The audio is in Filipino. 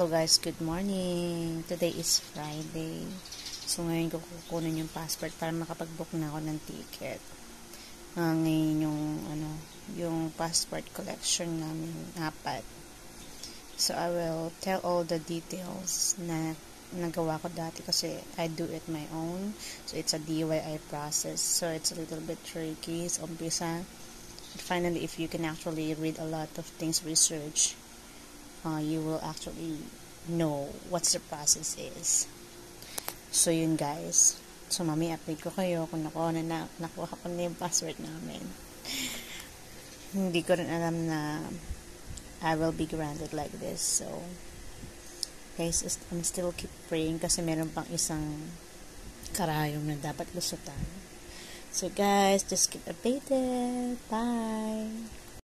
Hello guys, good morning. Today is Friday. So ngayon ko kukunin yung passport para makapag-book na ako ng ticket. Ngayon yung passport collection namin, 4. So I will tell all the details na nagawa ko dati kasi I do it my own. So it's a DIY process. So it's a little bit tricky sa umpisa. But finally, if you can actually read a lot of things, research, you will actually know what the process is. So yun guys. So mami, update ko kayo kung nakuha ko na yung password namin. Hindi ko rin alam na I will be granted like this. So guys, I'm still keep praying kasi meron pang isang karayom na dapat lusutan. So guys, just keep updated. Bye!